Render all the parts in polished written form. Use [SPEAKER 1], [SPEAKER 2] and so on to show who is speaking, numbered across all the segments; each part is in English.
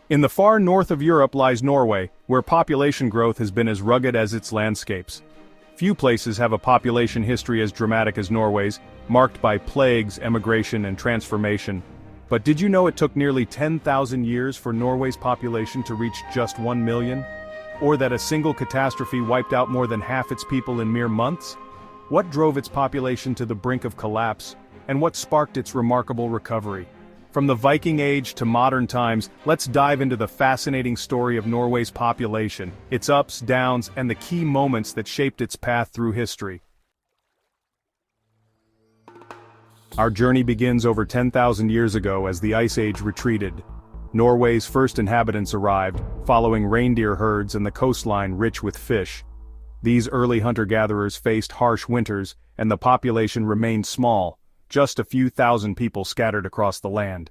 [SPEAKER 1] In the far north of Europe lies Norway, where population growth has been as rugged as its landscapes. Few places have a population history as dramatic as Norway's, marked by plagues, emigration, and transformation. But did you know it took nearly 10,000 years for Norway's population to reach just 1 million? Or that a single catastrophe wiped out more than half its people in mere months? What drove its population to the brink of collapse, and what sparked its remarkable recovery? From the Viking Age to modern times, let's dive into the fascinating story of Norway's population, its ups, downs, and the key moments that shaped its path through history. Our journey begins over 10,000 years ago as the Ice Age retreated. Norway's first inhabitants arrived, following reindeer herds and the coastline rich with fish. These early hunter-gatherers faced harsh winters, and the population remained small, just a few thousand people scattered across the land.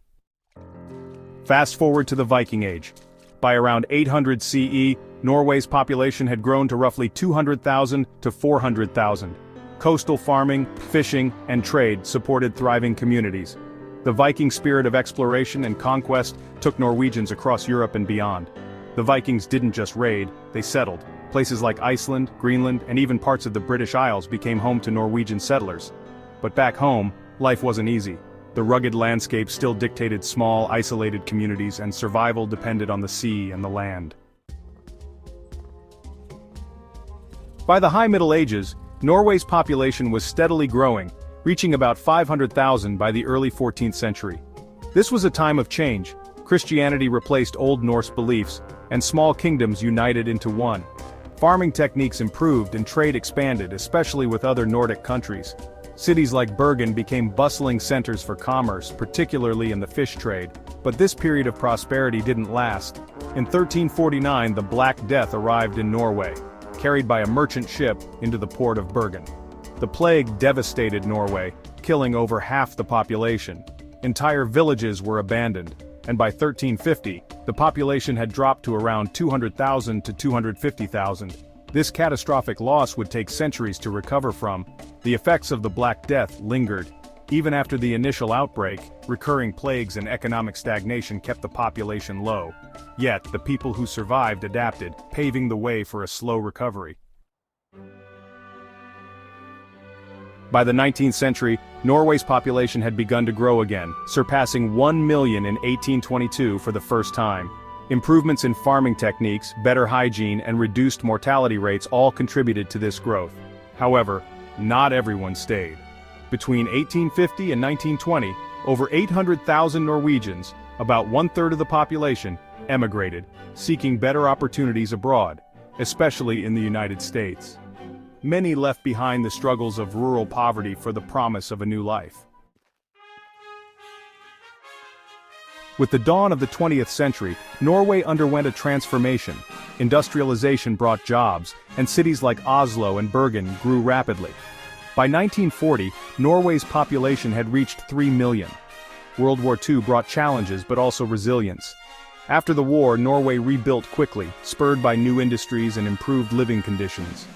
[SPEAKER 1] Fast forward to the Viking Age. By around 800 CE, Norway's population had grown to roughly 200,000 to 400,000. Coastal farming, fishing, and trade supported thriving communities. The Viking spirit of exploration and conquest took Norwegians across Europe and beyond. The Vikings didn't just raid, they settled. Places like Iceland, Greenland, and even parts of the British Isles became home to Norwegian settlers. But back home, life wasn't easy. The rugged landscape still dictated small, isolated communities, and survival depended on the sea and the land. By the High Middle Ages, Norway's population was steadily growing, reaching about 500,000 by the early 14th century. This was a time of change. Christianity replaced Old Norse beliefs, and small kingdoms united into one. Farming techniques improved and trade expanded, especially with other Nordic countries. Cities like Bergen became bustling centers for commerce, particularly in the fish trade. But this period of prosperity didn't last. In 1349, the Black Death arrived in Norway, carried by a merchant ship into the port of Bergen. The plague devastated Norway, killing over half the population. Entire villages were abandoned, and by 1350, the population had dropped to around 200,000 to 250,000. This catastrophic loss would take centuries to recover from. The effects of the Black Death lingered. Even after the initial outbreak, recurring plagues and economic stagnation kept the population low. Yet, the people who survived adapted, paving the way for a slow recovery. By the 19th century, Norway's population had begun to grow again, surpassing 1 million in 1822 for the first time. Improvements in farming techniques, better hygiene, and reduced mortality rates all contributed to this growth. However, not everyone stayed. Between 1850 and 1920, over 800,000 Norwegians, about one-third of the population, emigrated, seeking better opportunities abroad, especially in the United States. Many left behind the struggles of rural poverty for the promise of a new life. With the dawn of the 20th century, Norway underwent a transformation. Industrialization brought jobs, and cities like Oslo and Bergen grew rapidly. By 1940, Norway's population had reached 3 million. World War II brought challenges but also resilience. After the war, Norway rebuilt quickly, spurred by new industries and improved living conditions.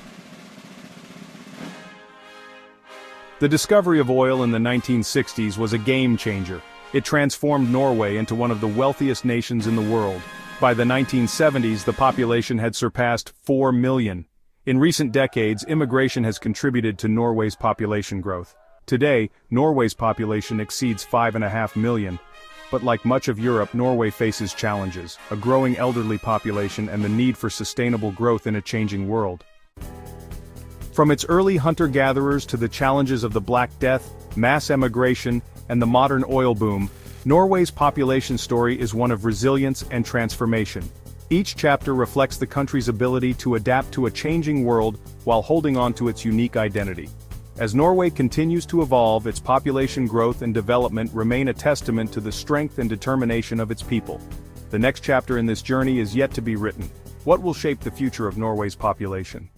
[SPEAKER 1] The discovery of oil in the 1960s was a game-changer. It transformed Norway into one of the wealthiest nations in the world. By the 1970s, the population had surpassed 4 million. In recent decades, immigration has contributed to Norway's population growth. Today, Norway's population exceeds 5.5 million. But like much of Europe, Norway faces challenges, a growing elderly population and the need for sustainable growth in a changing world. From its early hunter-gatherers to the challenges of the Black Death, mass emigration, and the modern oil boom, Norway's population story is one of resilience and transformation. Each chapter reflects the country's ability to adapt to a changing world while holding on to its unique identity. As Norway continues to evolve, its population growth and development remain a testament to the strength and determination of its people. The next chapter in this journey is yet to be written. What will shape the future of Norway's population?